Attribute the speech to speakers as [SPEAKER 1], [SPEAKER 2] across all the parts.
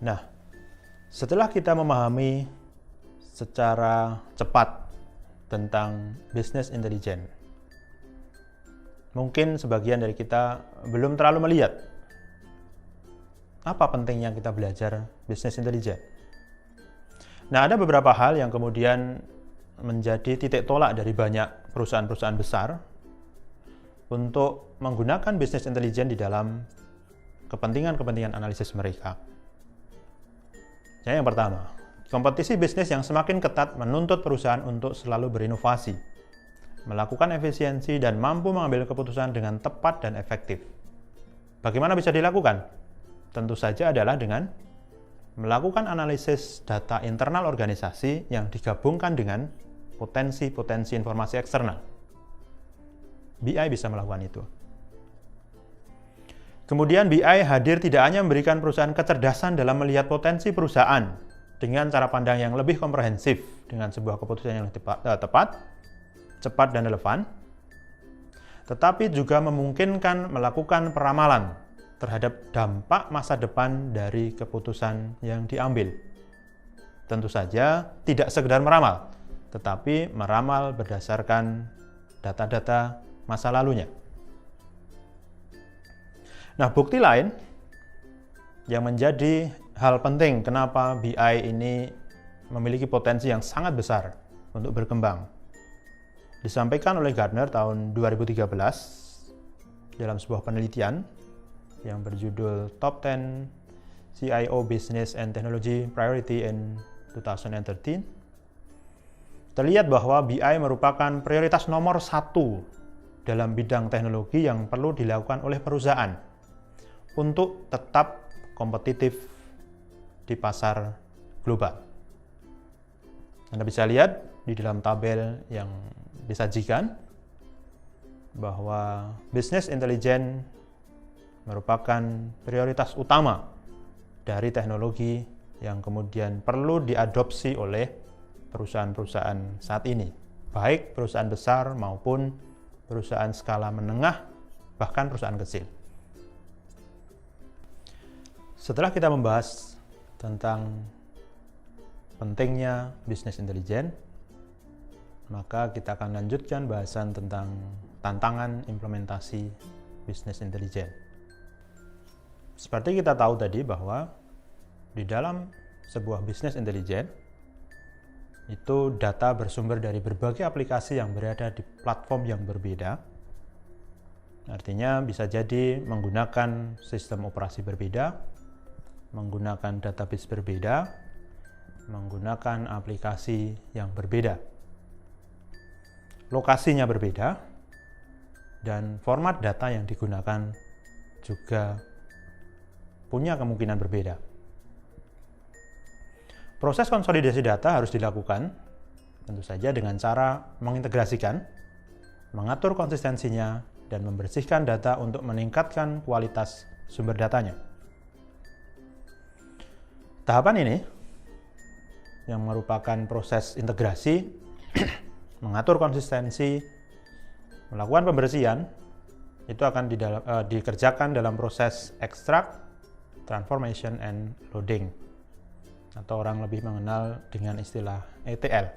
[SPEAKER 1] Nah, setelah kita memahami secara cepat tentang business intelligence, mungkin sebagian dari kita belum terlalu melihat apa pentingnya kita belajar business intelligence. Nah, ada beberapa hal yang kemudian menjadi titik tolak dari banyak perusahaan-perusahaan besar untuk menggunakan business intelligence di dalam kepentingan-kepentingan analisis mereka. Yang pertama, kompetisi bisnis yang semakin ketat menuntut perusahaan untuk selalu berinovasi, melakukan efisiensi, dan mampu mengambil keputusan dengan tepat dan efektif. Bagaimana bisa dilakukan? Tentu saja adalah dengan melakukan analisis data internal organisasi yang digabungkan dengan potensi-potensi informasi eksternal. BI bisa melakukan itu. Kemudian BI hadir tidak hanya memberikan perusahaan kecerdasan dalam melihat potensi perusahaan dengan cara pandang yang lebih komprehensif dengan sebuah keputusan yang tepat, cepat, dan relevan, tetapi juga memungkinkan melakukan peramalan terhadap dampak masa depan dari keputusan yang diambil. Tentu saja tidak sekedar meramal, tetapi meramal berdasarkan data-data masa lalunya. Nah, bukti lain yang menjadi hal penting kenapa BI ini memiliki potensi yang sangat besar untuk berkembang disampaikan oleh Gartner tahun 2013 dalam sebuah penelitian yang berjudul Top 10 CIO Business and Technology Priority in 2013. Terlihat bahwa BI merupakan prioritas nomor 1 dalam bidang teknologi yang perlu dilakukan oleh perusahaan untuk tetap kompetitif di pasar global. Anda bisa lihat di dalam tabel yang disajikan bahwa business intelligence merupakan prioritas utama dari teknologi yang kemudian perlu diadopsi oleh perusahaan-perusahaan saat ini, baik perusahaan besar maupun perusahaan skala menengah, bahkan perusahaan kecil. Setelah kita membahas tentang pentingnya business intelligence, maka kita akan lanjutkan bahasan tentang tantangan implementasi business intelligence. Seperti kita tahu tadi bahwa di dalam sebuah business intelligence itu data bersumber dari berbagai aplikasi yang berada di platform yang berbeda. Artinya bisa jadi menggunakan sistem operasi berbeda, menggunakan database berbeda, menggunakan aplikasi yang berbeda. Lokasinya berbeda, dan format data yang digunakan juga punya kemungkinan berbeda. Proses konsolidasi data harus dilakukan, tentu saja dengan cara mengintegrasikan, mengatur konsistensinya, dan membersihkan data untuk meningkatkan kualitas sumber datanya. Tahapan ini, yang merupakan proses integrasi, mengatur konsistensi, melakukan pembersihan, itu akan dikerjakan dalam proses extract, transformation, and loading, atau orang lebih mengenal dengan istilah ETL.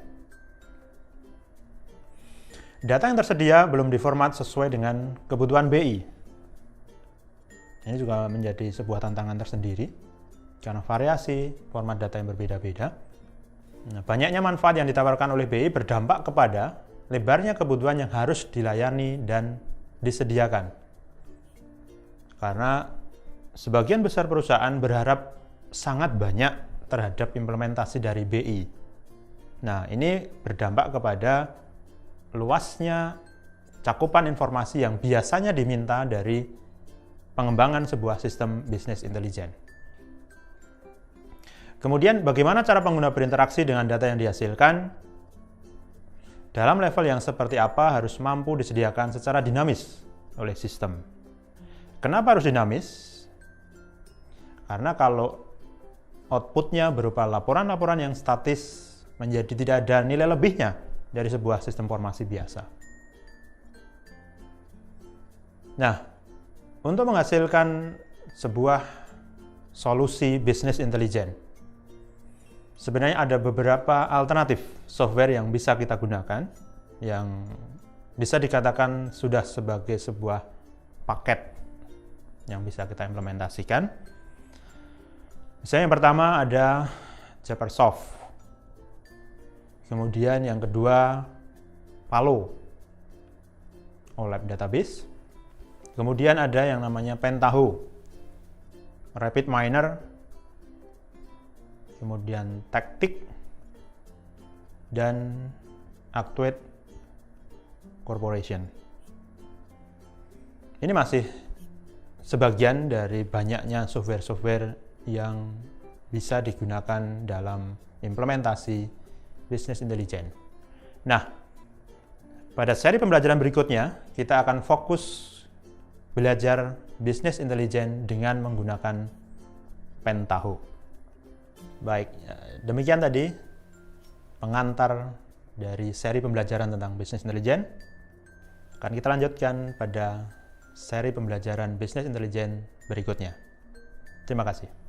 [SPEAKER 1] Data yang tersedia belum diformat sesuai dengan kebutuhan BI. Ini juga menjadi sebuah tantangan tersendiri, karena variasi format data yang berbeda-beda. Nah, banyaknya manfaat yang ditawarkan oleh BI berdampak kepada lebarnya kebutuhan yang harus dilayani dan disediakan. Karena sebagian besar perusahaan berharap sangat banyak terhadap implementasi dari BI. Nah, ini berdampak kepada luasnya cakupan informasi yang biasanya diminta dari pengembangan sebuah sistem business intelligence. Kemudian, bagaimana cara pengguna berinteraksi dengan data yang dihasilkan? Dalam level yang seperti apa harus mampu disediakan secara dinamis oleh sistem. Kenapa harus dinamis? Karena kalau outputnya berupa laporan-laporan yang statis, menjadi tidak ada nilai lebihnya dari sebuah sistem informasi biasa. Nah, untuk menghasilkan sebuah solusi bisnis intelijen. Sebenarnya ada beberapa alternatif software yang bisa kita gunakan, yang bisa dikatakan sudah sebagai sebuah paket yang bisa kita implementasikan. Misalnya yang pertama ada Japersoft. Kemudian yang kedua Palo OLAP Database. Kemudian ada yang namanya Pentaho, RapidMiner, kemudian Tactic, dan Actuate Corporation. Ini masih sebagian dari banyaknya software-software yang bisa digunakan dalam implementasi bisnis intelijen. Nah, pada seri pembelajaran berikutnya, kita akan fokus belajar bisnis intelijen dengan menggunakan Pentaho. Baik, demikian tadi pengantar dari seri pembelajaran tentang bisnis intelijen. Akan kita lanjutkan pada seri pembelajaran bisnis intelijen berikutnya. Terima kasih.